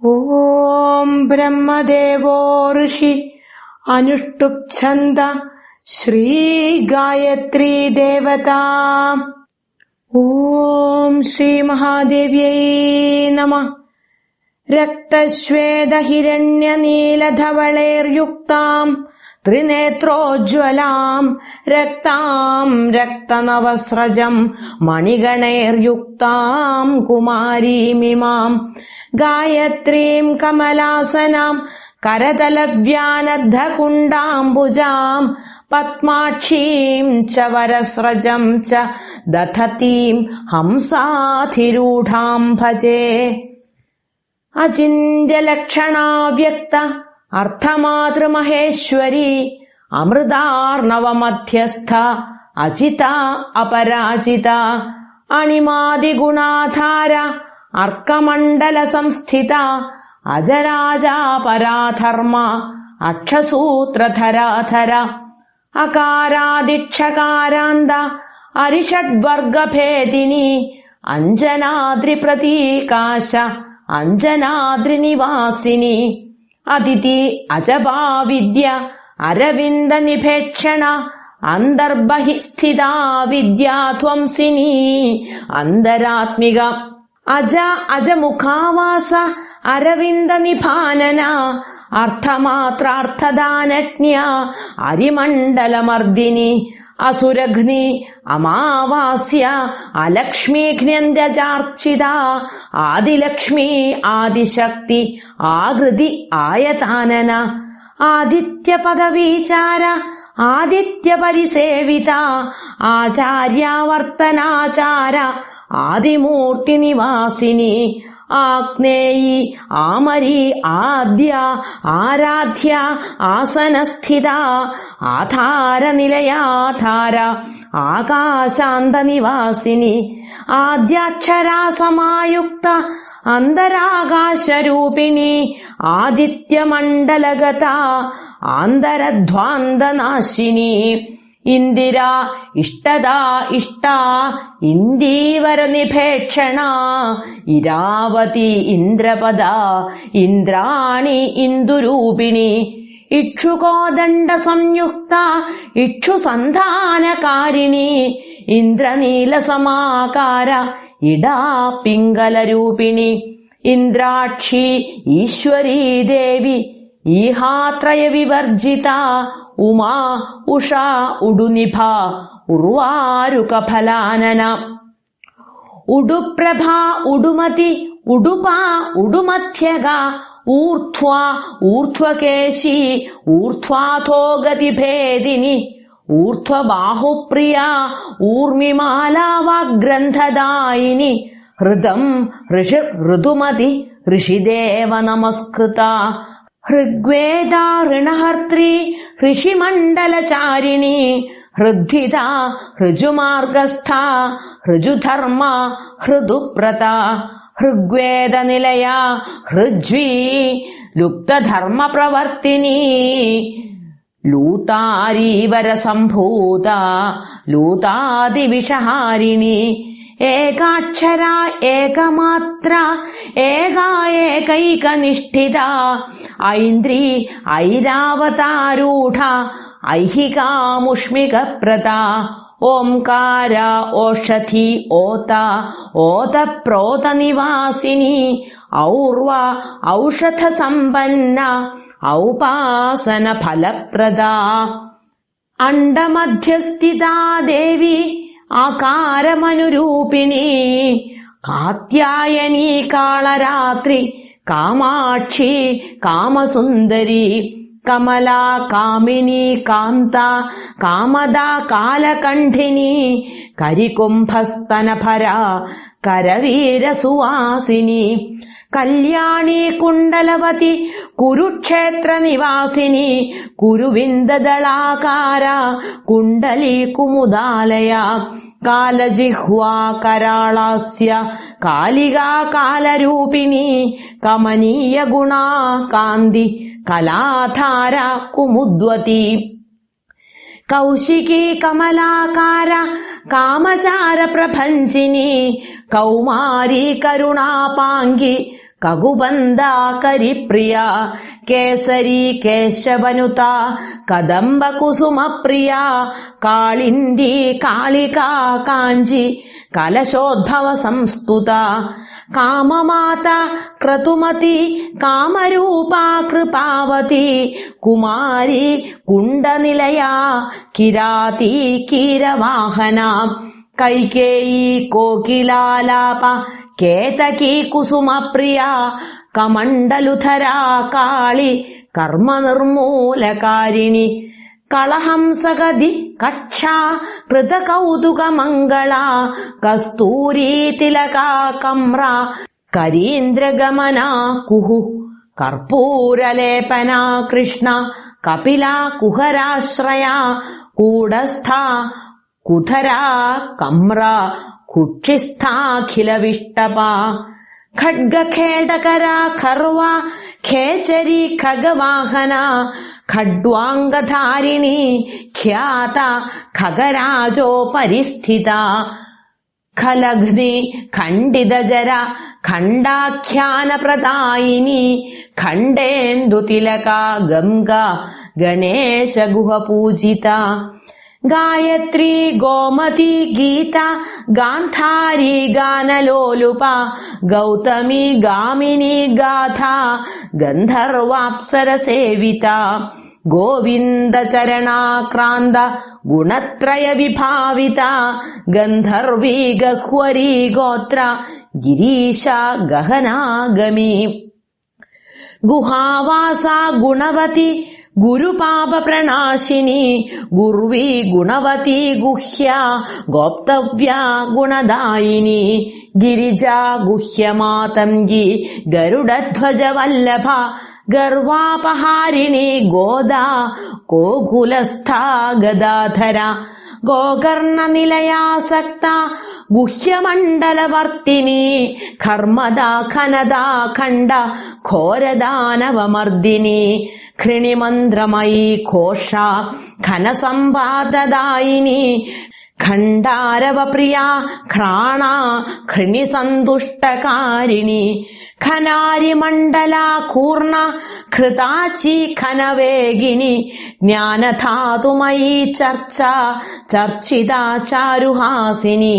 ഓം ബ്രഹ്മദേവോ ഋഷി അനുഷ്ടുപ്ഛന്ദ ശ്രീ ഗായത്രീ ദേവത. ഓം ശ്രീ മഹാദേവ്യൈ നമഃ. രക്തശ്വേതഹിരണ്യനീലധവളൈർയുക്താം ത്രിനേത്രോജ്വലാം രക്താം രക്തനവസ്രജം മണിഗണൈർയുക്താം കുമാരീമിമാം ഗായത്രീം കമലാസനാം കരതലവ്യാനദ്ധകുണ്ടാംബുജാം പത്മാക്ഷീം ച വരസ്രജം ച ദധതീം ഹംസാധിരൂഢാം ഭജേ. അചിന്ത്യലക്ഷണാവ്യക്ത അർത്ഥമാതൃമഹേശ്വരി അമൃതാർണവമധ്യസ്ഥ അജിത അപരാജിത അണിമാദിഗുണാധാര അർക്കമണ്ഡല സംസ്ഥിത അജരാജാ പരാധർമ്മ അക്ഷസൂത്രധരാധര അകാരാദിക്ഷകാരാന്ത അരിഷഡ്വർഗഭേദിനി അഞ്ജനാദ്രിപ്രതീകാശ അഞ്ജനാദ്രിനിവാസിനി അതിഥി അജപാവിദ്യ അരവിന്ദ നിഭേക്ഷണ അന്തർബഹി സ്ഥിതാ വിദ്യാധ്വംസിനി അന്തരാത്മിക അജ അജമുഖാവാസ അരവിന്ദ നിഭാനന അർത്ഥമാത്രാർത്ഥദാനജ്ഞ അരിമണ്ഡലമർദിനി അസുരഘ്നി അമാവാസ്യ അലക്ഷ്മീഘ്ന്യന്ത്യജാർച്ചിത ആദിലക്ഷ്മി ആദിശക്തി ആകൃതി ആയതാനന ആദിത്യപദവീചാര ആദിത്യപരിസേവിത ആചാര്യാവർത്തനാചാര ആദിമൂർത്തിനിവാസിനി ആഗ്നേയി ആമരി ആദ്യ ആരാധ്യ ആസനസ്ഥിത ആധാരനിലയാധാര ആകാശാന്തനിവാസിനി ആദ്യാക്ഷരാസമായുക്ത അന്തരാകാശരൂപിണി ആദിത്യമണ്ഡലഗത ആന്തരധ്വാന്തനാശിനി ഇന്ദിര ഇഷ്ടദാ ഇഷ്ട ഇന്ദീവര നിഭേക്ഷണ ഇരാവതി ഇന്ദ്രപദ ഇന്ദ്രാണി ഇന്ദുരൂപിണി ഇക്ഷുകോദണ്ഡ സംയുക്ത ഇക്ഷുസന്ധാനകാരിണി ഇന്ദ്രനീല സമാകാര ഇടാ പിംഗലരൂപിണി ഇന്ദ്രാക്ഷി ഈശ്വരീ ദേവി ഈഹാത്രയ വിവർജിത ഉമാ ഉഷാ ഉടുനിഭ ഉർവാരുകഫലാനന ഉടുപ്രഭ ഉടുമതി ഉടുപ ഉടുമധ്യഗ ഊർധ്വ ഊർധ്വകേശി ഊർധ്വാധോഗതിഭേദിനി ഊർധ്വബാഹുപ്രിയ ഊർമിമാലാവാഗ്രന്ഥദായിനി ഹൃദം ഋതുമതി ഋഷിദേവ നമസ്കൃത ഋഗ്വേദ ഋണഹർत्री ഋഷിമണ്ഡലചാരിണി ഹൃദ്ധിത ഋജുമാർഗസ്ഥ ഋജുധർമ്മ ഹൃദുപ്രത ഋഗ്വേദനിലയ ഹൃജ്വീ ലുപ്തധർമ്മ പ്രവർത്തിനി ലൂതാരീവരസംഭൂത ലൂതാദിവിഷഹാരിണി ഏകാക്ഷര ഏകമാത്ര ഏകാ ഏകൈകനിഷ്ഠിത ഐന്ദ്രീ ഐരാവതാരൂഢ ഐഹികാമുഷ്മികപ്രദ ഓംകാര ഓഷധി ഓത ഓതപ്രോതനിവാസിനി ഔർവ ഔഷധസമ്പന്ന ഔപാസന ഫലപ്രദ അണ്ഡമധ്യസ്ഥിതാ ദേവി ആകാരമനുരൂപിണി കാത്യായനി കാളരാത്രി കാമാക്ഷി കാമസുന്ദരി കമലാ കാമിനി കാന്ത കാമദാ കാലകണ്ഠിനി കരികുംഭസ്തനഭര കരവീരസുവാസിനി കല്യാണി കുണ്ടലവതി കുരുക്ഷേത്ര നിവാസിനി കുരുവിന്ദദളാകാര കുണ്ടലീ കുമുദാലയ കാലജിഹ്വാ കരാളാസ്യ കാലികാ കാലരൂപിണി കമനീയ ഗുണാ കാന്തി കലാധാര കുമുദ്വതി കൗശികി കമലാകാര കാമചാര പ്രഭഞ്ജിനി കൗമാരി കരുണാപാംഗി കകുബന്ധാകരിപ്രിയ കേസരി കേശവനുത കദംബകുസുമപ്രിയ കാളിന്ദി കാളികാ കാഞ്ചി കലശോദ്ഭവ സംസ്തുത കാമമാത ക്രതുമതി കാമരൂപാ കൃപാവതി കുമാരി കുണ്ടനിലയ കിരാതി കീരവാഹന കൈകേയി കോകിലാലാപ കേതകി കുസുമപ്രിയ കമണ്ഡലുധരാ കാളി കർമ്മനിർമൂലകാരിണി കളഹംസഗതി കക്ഷാ കൃതകൗതുകമംഗള കസ്തൂരീ തിലകാ കമ്ര കരീന്ദ്രഗമനാ കുഹു കർപ്പൂരലേപന കൃഷ്ണ കപിലാ കുഹരാശ്രയ കൂടസ്ഥ കുധരാ കമ്ര കുക്ഷിസ്ഥാഖിലവിഷ്ടപ ഖഡ്ഗഖേടകരാ ഖർവ ഖേചരി ഖഗവാഹന ഖഡ്വാംഗധാരിണി ഖ്യാത ഖഗരാജോ പരിസ്ഥിത ഖലഗ്നി ഖണ്ഡിതജര ഖണ്ഡാഖ്യാനപ്രദായിനി ഖണ്ഡേന്ദുതിലക ഗംഗ ഗണേശഗുഹപൂജിത ഗായത്രി ഗോമതി ഗീത ഗാന്ധാരി ഗാനലോലുപ ഗൗതമി ഗാമിനി ഗാഥ ഗന്ധർവാപ്സരസേവിത ഗോവിന്ദചരണാക്രാന്ത ഗുണത്രയ വിഭാവിത ഗന്ധർവീ ഗഹ്വരീ ഗോത്ര ഗിരീശ ഗഹനാഗമി ഗുഹാവാസ ഗുണവതി ഗുരുപാപ പ്രണാശിനി ഗുർവി ഗുണവതി ഗുഹ്യ ഗോപ്തവ്യ ഗുണദായിനി ഗിരിജാ ഗുഹ്യമാതംഗി ഗരുഡധ്വജ വല്ലഭ ഗർവാപഹാരിണി ഗോദാ ഗോകുലസ്ഥാ ഗദാധര ഗോകർണനിലയാസക്ത ഗുഹ്യമണ്ഡലവർത്തിനി ഖർമദാ ഖനദാ ഖണ്ഡ ഘോരദാനവമർദിനി ഘൃണിമന്ത്രമയീ ഘോഷ ഘനസമ്പാദദായിനി ഖണ്ഡാരവപ്രിയ ഘ്രാണ ഘൃണിസന്തുഷ്ടകാരിണി ഖനാരിമണ്ഡലാ കൂർണ ഘൃതാചി ഖനവേഗിനി ജ്ഞാനധാതുമയീ ചർച്ച ചർച്ചിതാ ചാരുഹാസിനി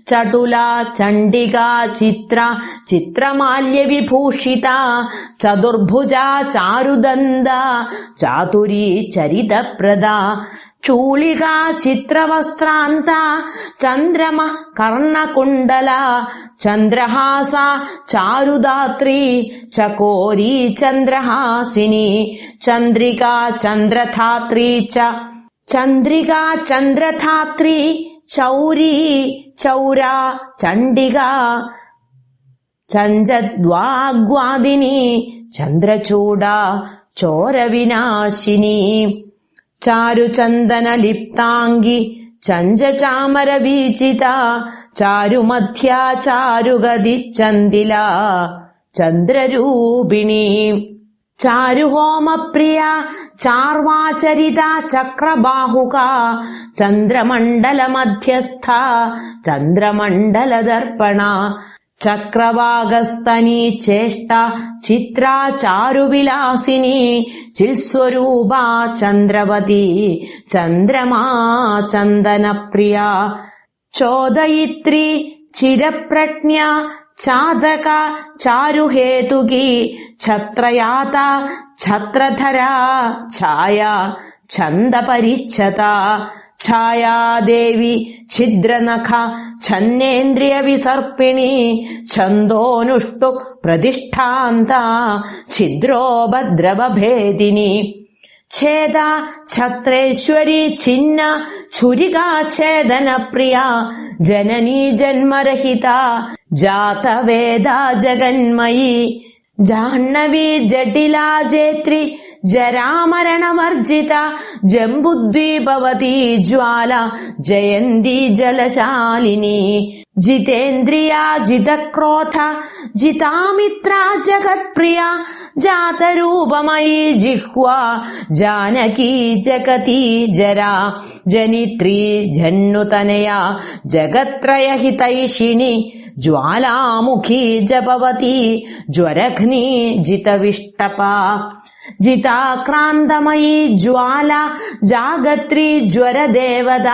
ചടുല ചണ്ഡികാ ചിത്ര ചിത്രമാല്യവിഭൂഷിത ചതുർഭുജ ചാരുദന്ത ചാതുരീ ചരിതപ്രദ ചൂളികാ ചിത്രവസ്ത്രാന്ത ചന്ദ്രമ കർണകുണ്ടല ചന്ദ്രഹാസ ചാരുദാത്രി ചകോരീ ചന്ദ്രഹാസിനി ചന്ദ്രികാ ചന്ദ്രധാത്രീ ചന്ദ്രികാ ചന്ദ്രധാത്രീ ചൗരീ ചൗരാ ചണ്ഡികാ ചഞ്ചദ്വാഗ്വാദിനി ചന്ദ്രചൂഡ ചോരവിനാശിനി ചാരുചന്ദനലിപ്താംഗി ചഞ്ചചാമരവീചിത ചാരുമധ്യാ ചാരുഗതി ചന്ദില ചന്ദ്രരൂപിണി ചാരുഹോമപ്രിയ ചാർവാചരിത ചക്രബാഹുക ചന്ദ്രമണ്ഡലമധ്യസ്ഥ ചന്ദ്രമണ്ഡലദർപ്പണ ചക്രവാകസ്തനീ ചേഷ്ട ചിത്രാ ചാരുവിലാസിനി ചിൽസ്വരൂപാ ചന്ദ്രവതി ചന്ദ്രമാ ചന്ദനപ്രിയ ചോദയിത്രി ചിരപ്രജ്ഞ ചാതക ചാരുഹേതുകി ഛത്രയാത ഛത്രധര ഛായ ഛന്ദപരിച്ഛത ഛായാദേവി ഛിദ്രനഖ ഛന്നേന്ദ്രിയ വിസർപ്പിണി ഛന്ദോനുഷ്ടു പ്രതിഷ്ഠാന്ത ഛിദ്രോപദ്രവഭേദിനി ഛേദ ഛത്രേശ്വരി ഛിന്ന ഛുരികാഛേദന പ്രിയ ജനനീ ജന്മരഹിത ജാതവേദ ജഗന്മയി ജാഹ്നവി ജഡിലാ ജേത്രി ജരാമരണവർജിത ജംബുദ്വീപവതി ജ്വാല ജയന്തി ജലശാലിനി ജിതേന്ദ്രിയ ജിതക്രോധ ജിതാമിത്ര ജഗത്പ്രിയ ജാതരൂപമയീ ജിഹ്വ ജാനകീ ജഗതി ജരാ ജനിത്രീ ജന്നുതനയ ജഗത്രയഹിതൈഷിണി ജ്വാലാമുഖി ജപവതി ജ്വരഘ്നി ജിതവിഷ്ടപ ജിതാക്രാന്തമയീ ജ്വാല ജാഗത്രി ജ്വരദേവത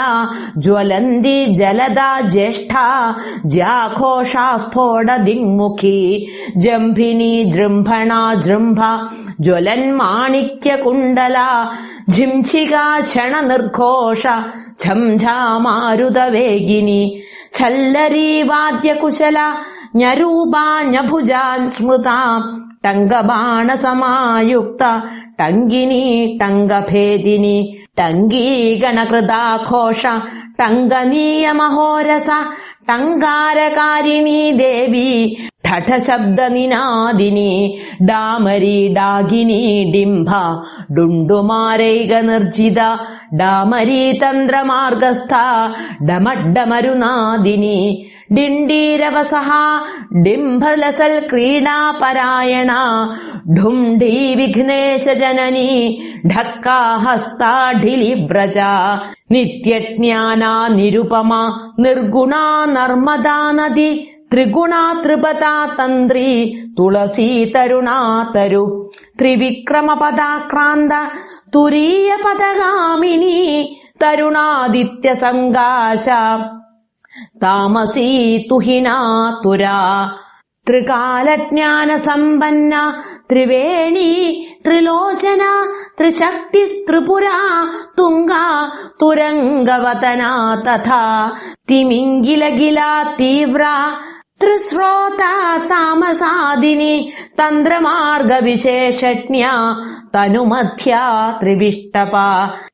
ജ്വലന്തി ജലദാ ജ്യേഷ്ഠ ജ്യാഘോഷാ സ്ഫോടദിങ്മുഖി ജംഭിനി ജൃംഭണ ജൃംഭ ജ്വലന്മാണിക്യകുണ്ടല ഝിംഛികാ ക്ഷണനിർഘോഷ ഝംഝാമാരുതവേഗിനി ഛല്ലരീ വാദ്യകുശല ന്യരൂപാ ന്യഭുജാ സ്മൃതാ ടങ്കബാണസമായുക്ത ടങ്കിനി ടങ്കഭേദിനി ടങ്കീഗണകൃതാഘോഷ ടങ്കനീയമഹോരസ ടങ്കാരകാരിണീ ദേവി ഠഠശബ്ദനിനാദിനി ഡാമരി ഡാഗിനി ഡിംഭ ഡുണ്ടുമാരൈക നിർജിത ഡാമരീ തന്ത്രമാർഗസ്ഥ ഡമഡമരുനാദിനി ഡിണ്ടീരവസഹ ഡിംഭലസൽ ക്രീഡാപരായണ ഢുംഢീ വിഘ്നേശ ജനനി ഢക്കാഹസ്താഢിലിവ്രജ നിത്യജ്ഞാനാ നിരുപമ നിർഗുണാ നർമ്മദാ നദി ത്രിഗുണാ ത്രിപദാ തന്ത്രി തുളസീ തരുണാ തരു ത്രിവിക്രമപദാക്രാന്ത തുരീയ പദഗാമിനി തരുണാദിത്യ സംകാശ താമസീ തുഹിനാ തുരാ ത്രികാലജ്ഞാന സമ്പന്ന ത്രിവേണി ത്രിലോചന ത്രിശക്തി ത്രിപുരാ തുംഗ തുരംഗവതനാ തഥാ തിമിംഗിലഗില തീവ്ര ത്രിസ്രോത താമസാദിനി തന്ത്രമാർഗ വിശേഷജ്ഞ തനുമധ്യ ത്രിവിഷ്ടപ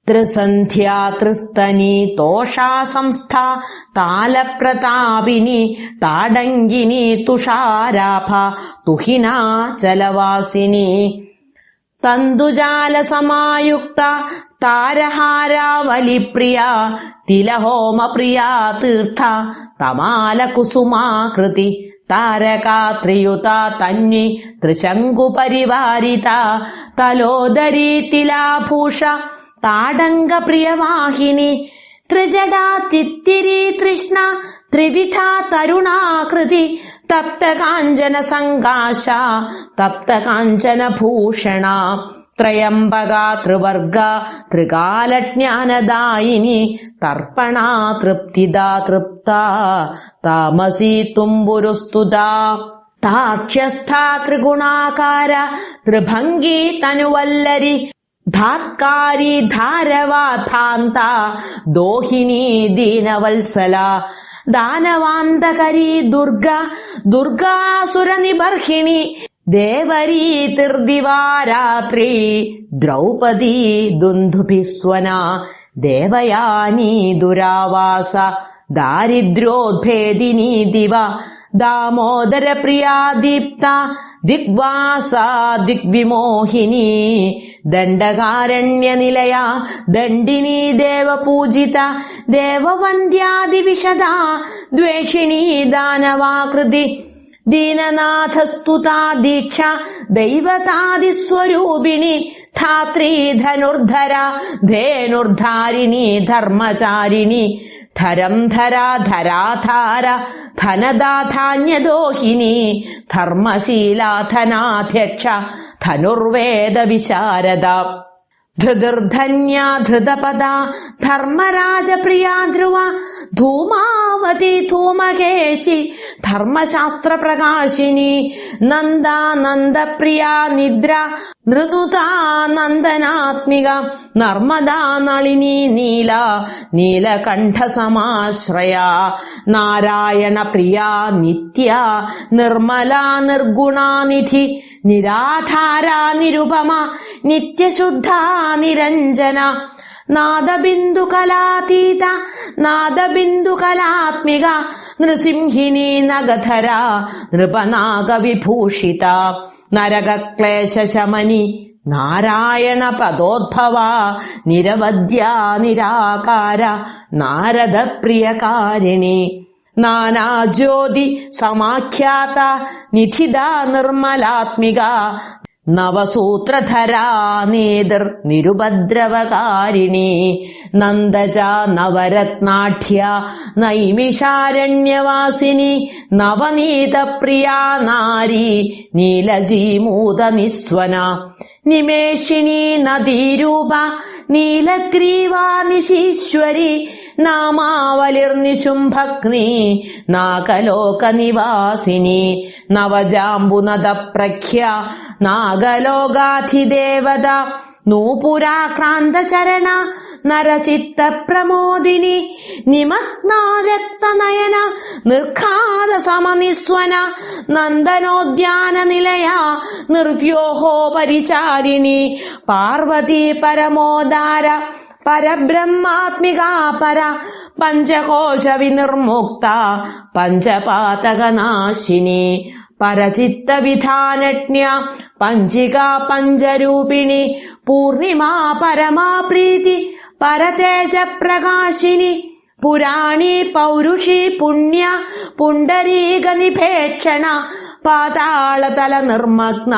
ത്രിസന്ധ്യ ത്രിസ്തനി തോഷാ സംസ്ഥ താലപ്രതാപിനി താടങ്കിനി തുഷാരാഭ തുഹിനാ ചലവാസിനി തന്തുജാല സമായുക്ത താരഹാരാവലിപ്രിയ തിലഹോമ പ്രിയ തീർത്ഥ തമാല കുസുമാകൃതി താരകാ ത്രിയുത തന്നി ത്രിശങ്കുപരിവാരിത തലോദരീ തിലാഭൂഷ താടങ്ക പ്രിയവാഹിനി ത്രിജടാ തിത്തിരി തൃഷ്ണ ത്രിവിധ തരുണാകൃതി തപ്തകാഞ്ചന സംകാശ തപ്തകാഞ്ചന ഭൂഷണ ത്രയംബക ത്രിവർഗ ത്രികാലജ്ഞാനദായിനി തർപ്പണ തൃപ്തിദാ തൃപ്ത താമസീ തുംബുരുസ്തുതാ താക്ഷ്യസ്ഥ ത്രിഗുണാകാര ത്രിഭംഗി തനുവല്ലരി ധാത്കാരി ധാരവാധാന്ത ദോഹിനി ദീനവത്സല ദാനവാന്തകരി ദുർഗ ദുർഗാസുരനിബർഹിണി ദേവരീ തിർദിവാരാത്രി ദ്രൗപദീ ദുന്ദുഭിസ്വന ദേവയാനി ദുരാവാസ ദാരിദ്ര്യോദ്ഭേദിനി ദിവ ദാമോദര പ്രിയാ ദീപ്ത ദിഗ്വാസ ദിഗ്വിമോഹിനി ദണ്ഡകാരണ്യനിലയ ദണ്ഡിനി ദേവപൂജിത ദേവവന്ദ്യാദിവിശദ ദ്വേഷിണി ദാനവാകൃതി ദീനനാഥസ്തുതാ ദീക്ഷ ദൈവതാദിസ്വരൂപിണി ധാത്രീ ധനുർധര ധേനുർധാരിണി ധർമ്മചാരിണി ധരം ധരാ ധരാധാര ധനദാധാന്യദോഹിനി ധർമ്മശീലാ ധനാധ്യക്ഷ ധനുർവേദ വിശാരദ ധൃതിർധന്യ ധൃതപദ ധർമ്മരാജപ്രിയാ ധ്രുവ ധൂമാവതി ധൂമകേശി ധർമ്മശാസ്ത്ര പ്രകാശിനി നന്ദാനന്ദപ്രിയാ നിദ്ര നൃതുതാ നന്ദനാത്മിക നർമ്മദാ നളിനി നീല നീലകണ്ഠ സമാശ്രയ നാരായണ പ്രിയാ നിത്യ നിർമ്മലാ നിർഗുണാനിധി നിരാധാരാ നിരുപമ നിത്യശുദ്ധാ നിരഞ്ജന നാദബിന്ദുകലാതീത നാദബിന്ദുകലാത്മിക നൃസിംഹിനി നഗധര നൃപനാഗവിഭൂഷിത നരകക്ലേശശമനി നാരായണ പദോദ്ഭവ നിരവധ്യാ നിരാകാര നാരദപ്രിയകാരിണി നാനാജ്യോതി സമാഖ്യാത നിധിത നിർമ്മലാത്മിക നവസൂത്രധരാ നേതിർ നിരുപദ്രവകാരിണി നന്ദജ നവരത്നാഢ്യ നൈമിഷാരണ്യവാസിനി നവനീതപ്രിയാ നാരി നീലജീമൂത നിസ്വന നിമേഷിണി നദീരൂപ നീലഗ്രീവാ നിശീശ്വരി നാമാവലിർനിശുംഭഗ്നി നാഗലോകനിവാസിനി നവജാംബുനദപ്രഖ്യ നാഗലോകാധിദേവത നൂപുരാക്രാന്തചരണ നരചിത്ത പ്രമോദിനി നിമഗ്നാരക്തനയന നിർഘാത സമനിസ്വന നന്ദനോദ്യാന നിലയ നിർവ്യോഹോ പരിചാരിണി പാർവതി പരമോദാര പരബ്രഹ്മാത്മികാ പര പഞ്ചകോശ വിനിർമുക്ത പഞ്ചപാതകനാശിനി പരചിത്ത വിധാനജ്ഞ പഞ്ചിക പഞ്ചരൂപിണി പൂർണിമാ പരമാ പ്രീതി പരതേജ പ്രകാശിനി പുരാണി പൗരുഷി പുണ്യ പുണ്ടരീക നിഭേക്ഷണ പാതാളതല നിർമഗ്ന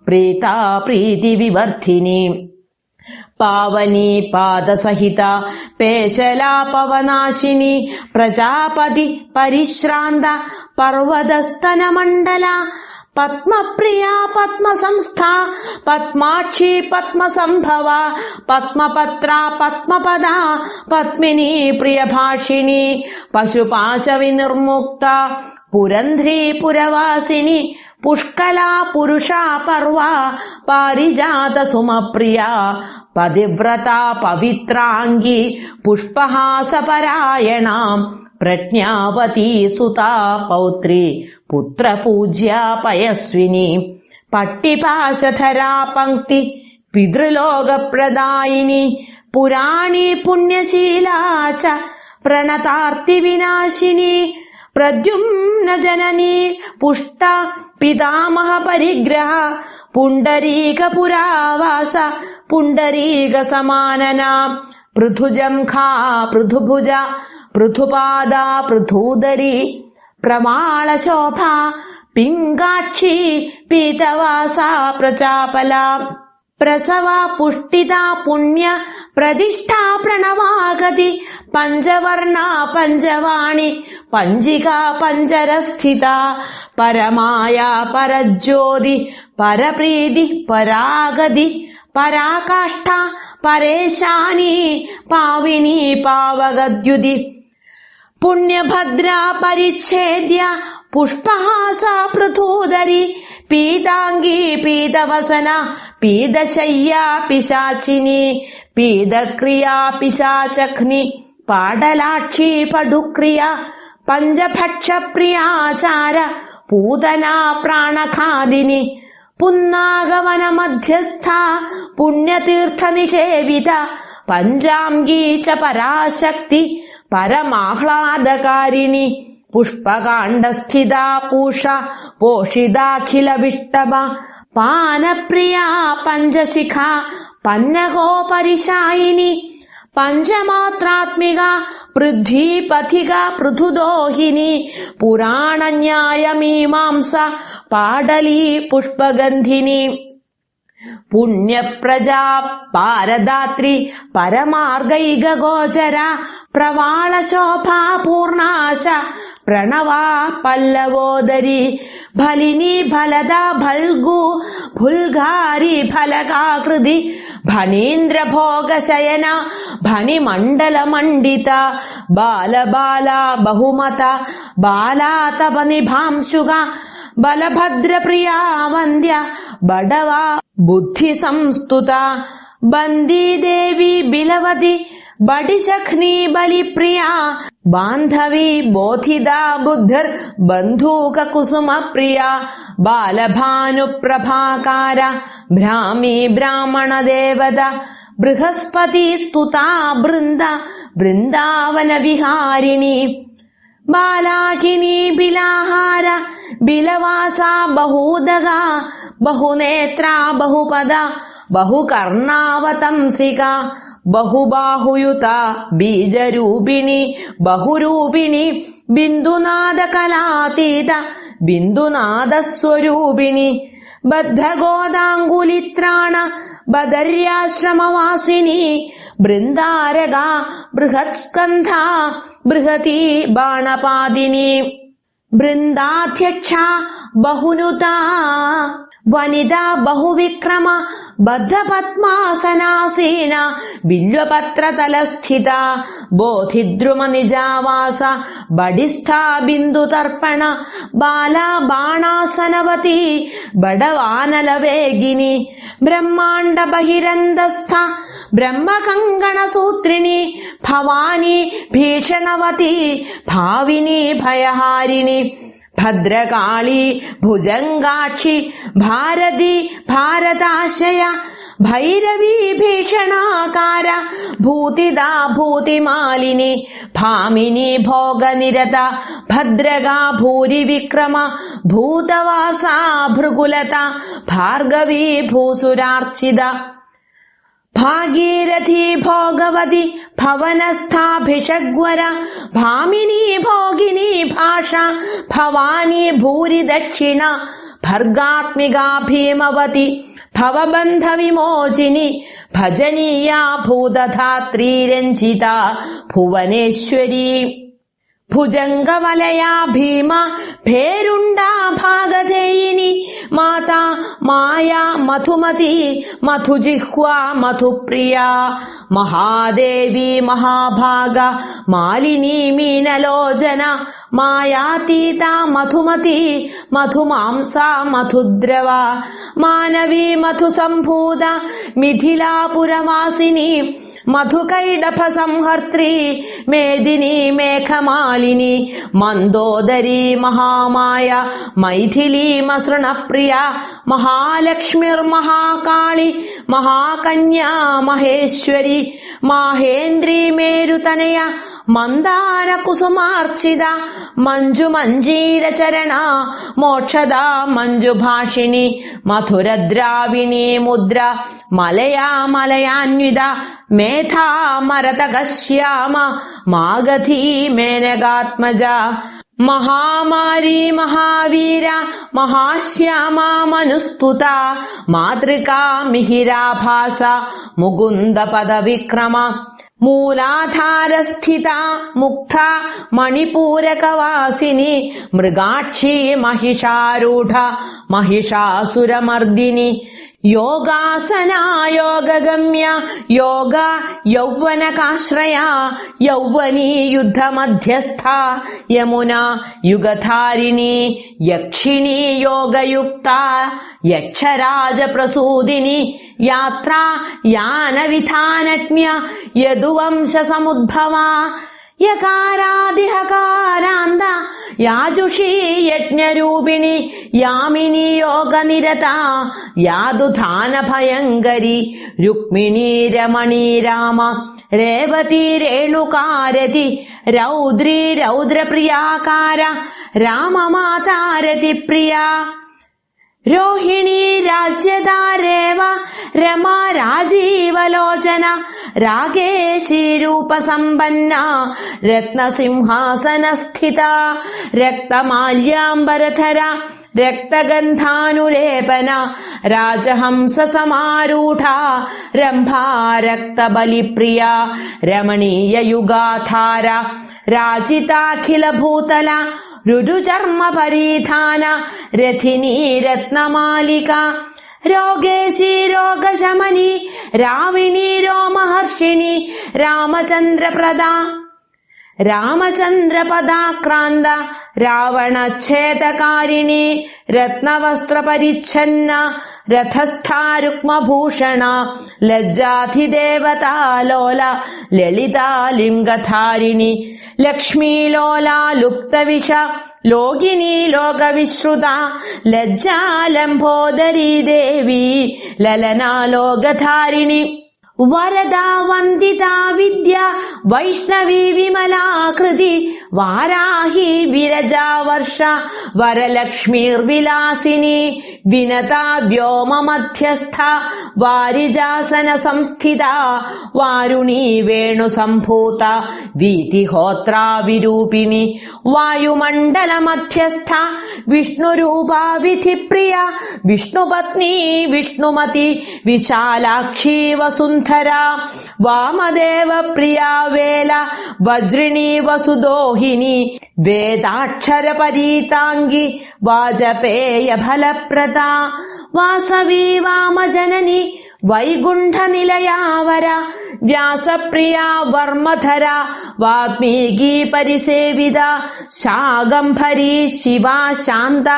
പ്രീതാ പ്രീതി വിവർധിനി പാവനി പാദസഹിത പേശലാപവനാശിനി പ്രജാപതി പരിശ്രാന്ത പർവതസ്തനമണ്ഡല പത്മപ്രിയ പത്മസംസ്ഥ പത്മാക്ഷി പത്മസംഭവ പത്മപത്ര പത്മപദ പത്മിനി പ്രിയഭാഷിണി പശുപാശ വിനിർമുക്ത പുരന്ധ്രീ പുരവാസിനി പുഷ്കല പുരുഷാ പർവ പാരിജാത സുമപ്രിയ പതിവ്രത പവിത്രാംഗി പുഷ്പഹാസപരായണ പ്രജ്ഞാവതി സുതാ പൗത്രി പുത്രപൂജ്യ പയസ്വിനി പട്ടിപാശധരാ പങ്ക്തി പിതൃലോകപ്രദായിനി പുരാണി പുണ്യശീലാ ച പ്രണതാർത്തി വിനാശിനി പ്രദ്യുമ്ന ജനനി പുഷ്ട പിതാമഹ പരിഗ്രഹ പുണ്ടരീക പുരാവാസ പുണ്ടരീക സമാനന പൃഥുജംഖാ പൃഥുഭുജ പൃഥുപാദ പൃഥൂദരി പ്രമാളശോഭ പിംഗാക്ഷി പീതവാസ പ്രചാപല പ്രസവ പുഷ്ടിത പുണ്യ പ്രതിഷ്ഠാ പ്രണവാഗതി പഞ്ചവർണ പഞ്ചവാണി പഞ്ചിക പഞ്ചരസ്ഥിത പരമായ പരജ്യോതി പരപ്രീതി പരാഗതി പരാകാഷ്ഠ പരേശാനി പാവിനി പാവഗദ്യുതി പുണ്യഭദ്ര പരിച്ഛേദ്യ പുഷ്പഹാസ പൃഥൂദരി പീതാംഗി പീതവസന പീതശയ്യ പിശാചിനി പീതക്രിയാ പിശാചഘ്നി പാടലാക്ഷി പടുക്രിയ പഞ്ചഭക്ഷപ്രിയാചാര പൂതന പ്രാണഖാദിനി പുന്നാഗവന മധ്യസ്ഥ പുണ്യതീർത്ഥ നിഷേവിത പഞ്ചാംഗീ ച പരാശക്തി പരമാഹ്ലാദകാരിണി പുഷ്പകാണ്ഡസ്ഥിത പൂഷ പോഷിതാഖില വിഷ്ടമ പാനപ്രിയ പഞ്ചശിഖ പന്നകോപരിശായിനി പഞ്ചമാത്രാത്മിക പൃഥ്വീപഥിക പൃഥുദോഹിനി പുരാണന്യായമീമാംസ പാടലീ പുഷ്പഗന്ധിനി പുണ്യപ്രജാ പാരദാത്രി പരമാർഗൈക ഗോചര പ്രവാളശോഭാ പൂർണാശ പ്രണവാ പല്ലവോദരി ഫലിനി ഫലദ ഫൽഗു ഫുൽഘാരി ഫലകാകൃതി ഫണീന്ദ്രഭോഗശയന ഫണിമണ്ഡലമണ്ഡിത ബാലബാല ബഹുമത ബാലാതപനിഭാംശുക ബലഭദ്രപ്രിയാ വന്ദ്യ ബടവ ബുദ്ധി സംസ്തുത ബന്ദീദേവി ബിലവതി ബഡിശഖ്നി ബലിപ്രിയ ബാന്ധവി ബോധിത ബുദ്ധിർ ബന്ധൂക കുസുമ പ്രിയ ബാലഭാനുപ്രഭാകാര ഭ്രാമി ബ്രാഹ്മണ ദേവത ബൃഹസ്പതി സ്തുതാ ബൃന്ദ ബൃന്ദാവന വിഹാരിണി ബാലാകിനി ബിലാഹാര ബിലവാസ ബഹൂദക ബഹുനേത്ര ബഹുപദ ബഹുകർണാവതംസിക ബഹുബാഹുയുത ബീജരൂപിണി ബഹുരൂപിണി ബിന്ദുനാദ കലാതീത ബിന്ദുനാദസ്വരൂപിണി ബദ്ധഗോദാങ്കുലിത്രാണ ബദര്യാശ്രമവാസിനി ബൃന്ദാരക ബൃഹത്സ്കന്ധ ബൃഹതി ബാണപാദിനി ബൃന്ദാധ്യക്ഷ ബഹുനുതാ വനിതാ ബഹുവിക്രമ ബദ്ധപത്മാസനാസീന ബില്വപത്രതലസ്ഥിത ബോധിദ്രുമ നിജാവാസ ബഡിസ്ഥാ ബിന്ദുതർപ്പണ ബാലാ ബാണാസനവതി ബഡവാനലവേഗിനി ബ്രഹ്മാണ്ഡ ബഹിരന്തസ്ഥ ബ്രഹ്മകങ്കണസൂത്രിണി ഭവാനി ഭീഷണവതി ഭാവിനി ഭയഹാരിണി ഭദ്രകാളി ഭുജംഗാക്ഷി ഭാരതി ഭാരതാശയ ഭൈരവീ ഭീഷണാകാര ഭൂതിദാ ഭൂതിമാലിനി ഭാമിനി ഭോഗനിരത ഭദ്രകാ ഭൂരി വിക്രമ ഭൂതവാസാ ഭൃഗുലത ഭാർഗവീ ഭൂസുരാർച്ചിത ഭാഗീരഥി ഭോഗവതി ഭവനസ്ഥാഭിഷഗ്വര ഭാമിനി ഭോഗിനി ഭാഷ ഭവാനി ഭൂരി ദക്ഷിണ ഭർഗാത്മികാ ഭീമവതി ഭവബന്ധ വിമോചിനി ഭജനീയാ ഭൂതധാത്രീ രഞ്ജിത ഭുവനേശ്വരി ഭുജംഗവലയാ ഭീമ ഭേരുണ്ടാ ഭാഗധേയിനി മാതാ മായാ മധുമതി മധുജിഹ്വാ മധുപ്രിയ മഹാദേവി മഹാഭാഗ മാലിനി മീനലോചന മായാതീത മധുമതി മധുമാംസ മധുദ്രവ മാനവീ മധുസംഭൂത മിഥിലാപുരവാസിനി മധുകൈഡഭ സംഹർत्री മേദിനി മേഘമാലിനി മന്ദോദരി മഹാമായ മൈഥിലി മസൃണപ്രിയ മഹാലക്ഷ്മിർമഹാകാളി മഹാകന്യാ മഹേശ്വരി മാഹേന്ദ്രീ മേരുതനയ മന്ദാര കുസുമാർച്ചിത മഞ്ജുമഞ്ജീരചരണ മോക്ഷദ മഞ്ജുഭാഷിണി മധുരദ്രാവിണീ മുദ്ര മലയാ മലയാന്വിത മേധാ മരതകശ്യാമ മാഗധീ മേനകാത്മജ മഹാമാരീ മഹാവീര മഹാശ്യാമ മനുസ്തുത മാതൃകാ മിഹിരാഭാസ മുകുന്ദ പദവിക്രമ മൂലാധാരസ്ഥിത മുക്ത മണിപൂരകവാസിനി മൃഗാക്ഷി മഹിഷാരൂഢ മഹിഷാസുരമർദിനി യോഗാസന യോഗഗമ്യ യോഗ യൗവനകാശ്രയ യൗവനീ യുദ്ധമധ്യസ്ഥ യമുന യുഗധാരിണി യക്ഷിണി യോഗയുക്ത യക്ഷരാജപ്രസൂദിനി യാത്ര യാനവിധാനജ്ഞ യദുവംശസമുദ്ഭവ യകാരാദിഹകാരാന്ത യാജുഷീ യജ്ഞരൂപിണി യാമിനി യോഗനിരത യാദുധാനഭയങ്കരി രുക്മിണീ രമണീ രാമ രേവതി രേണുകാരതി രൗദ്രീ രൗദ്രപ്രിയാകാര രാമമാതാരതി പ്രിയ രോഹിണി രാജ്യദാരേവ രമാ രാജീവലോചന രാഗേശീ രൂപസമ്പന്ന രത്നസിംഹാസനസ്ഥിത രക്തമാല്യാംബരധര രക്തഗന്ധാനുലേപന രാജഹംസ സമാരൂഢ രംഭാ രക്തബലിപ്രിയ രമണീയ യുഗാധാര രാജിതാഖില ഭൂതല രുരുചർമ്മ പരിധാന രഥിനീ രത്നമാലിക രോഗേശി രോഗശമനി രാവിണീ രോമഹർഷിണി രാമചന്ദ്രപ്രദ രാമചന്ദ്രപദാക്രാന്ത രാവണച്ഛേദകാരിണി രത്നവസ്ത്രപരിച്ഛന്ന രഥസ്ഥാരുക്മഭൂഷണ ലജ്ജാധിദേവതാലോല ലളിതാലിംഗധാരിണി ലക്ഷ്മീലോല ലുപ്തവിഷ ലോകിനി ലോകവിശ്രുത ലജ്ജാലംബോദരീ ദേവി ലലനാലോകധാരിണി വരദാ വന്ദിതാ വിദ്യ വൈഷ്ണവി വിമലാകൃതി വാരാഹി വിരജാ വർഷ വരലക്ഷ്മീർവിലാസിനി വിനതാ വ്യോമമധ്യസ്ഥ വാരിജാസന സംസ്ഥിത വാരുണീ വേണു സംഭൂത വീതിഹോത്രാ വിരൂപിണി വായുമണ്ഡല മധ്യസ്ഥ വിഷ്ണുരൂപാ വിധിപ്രിയ വിഷ്ണുപത്നി വിഷ്ണുമതി വിശാലാക്ഷി വസുന്ധര വാമദേവ പ്രിയാ വേല വജ്രിണീ വസുദോഹിനി വേദാക്ഷര പരീതാംഗി വാജപേയ ഫലപ്രദ വാസവീ വാമജനനി വൈകുണ്ഠ നിലയാവര വ്യാസപ്രിയാ വർമ്മധര വാത്മീകി പരിസേവിത ശാകംഭരീ ശിവാ ശാന്ത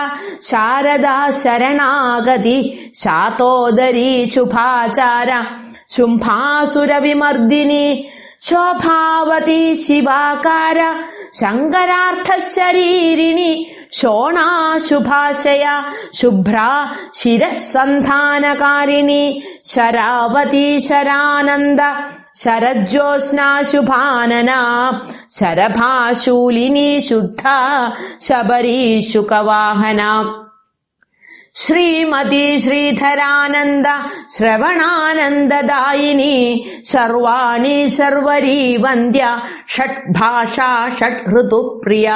ശാരദാ ശരണാഗതി ശാതോദരീ ശുഭാചാര ശുംഭാസുര വിമർദിനി ശോഭാവതി ശിവാകാര ശങ്കരാർത്ഥ ശരീരിണി ശോണാ ശുഭാശയ ശുഭ്രാ ശിരസന്ധാനകാരിണി ശരാവതി ശരാനന്ദ ശരജ്യോത്സ്നാ ശുഭാനന ശരഭാശൂലിനി ശുദ്ധ ശബരീ ശുകവാഹന ശ്രീമതി ശ്രീധരാനന്ദ ശ്രവണാനന്ദദായിനി സർവാണി ശർവരീ വന്ദ്യ ഷഡ്ഭാഷാ ഷഡ്ഋതുപ്രിയ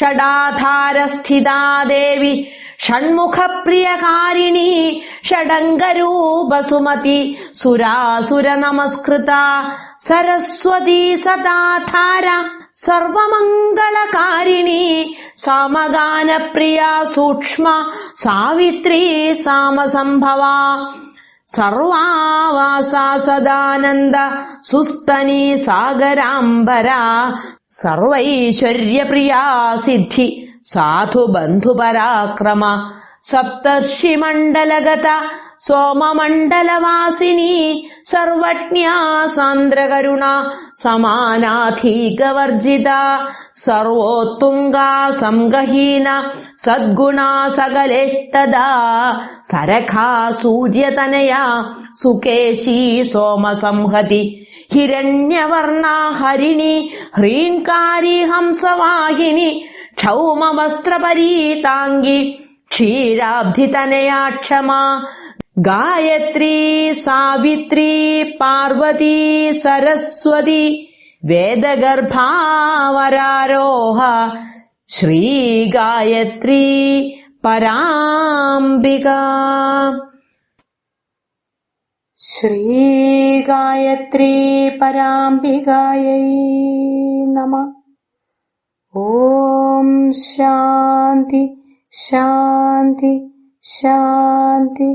ഷഡാധാരസ്ഥിതാ ദേവി ഷൺമുഖപ്രിയകാരിണി ഷഡംഗരൂപസുമതി സുരാസുര നമസ്കൃത സരസ്വതി സദാധാര സർവമംഗളകാരിണി സാമഗാനപ്രിയ സൂക്ഷ്മ സാവിത്രി സാമസംഭവ സർവാവാസാ സദാനന്ദ സുസ്തനി സാഗരാംബര സർവൈശ്വര്യപ്രിയാ സിദ്ധി സാധുബന്ധുപരാക്രമ സപ്തർഷിമണ്ഡലഗത സോമമണ്ഡലവാസിനി സർവജ്ഞാ സാന്ദ്രകരുണ സമാനാധീകവർജിത സർവോത്തുംഗാ സംഗഹീന സദ്ഗുണാ സകലേഷ്ടദാ സരഖാ സൂര്യതനയാ സുകേശീ സോമസംഹതി ഹിരണ്യവർണാ ഹരിണി ഹ്രീങ്കാരി ഹംസവാഹിനി ക്ഷൗമവസ്ത്രപരീതാംഗി ക്ഷീരാബ്ധിതനയാ ക്ഷമാ ഗായത്രീ സാവിത്രീ പാർവതി സരസ്വതി വേദഗർഭാവരാരോഹ ശ്രീഗായത്രീ പരാംബിക. ശ്രീഗായത്രീ പരാംബികായൈ നമഃ. ഓം ശാന്തി ശാന്തി ശാന്തി.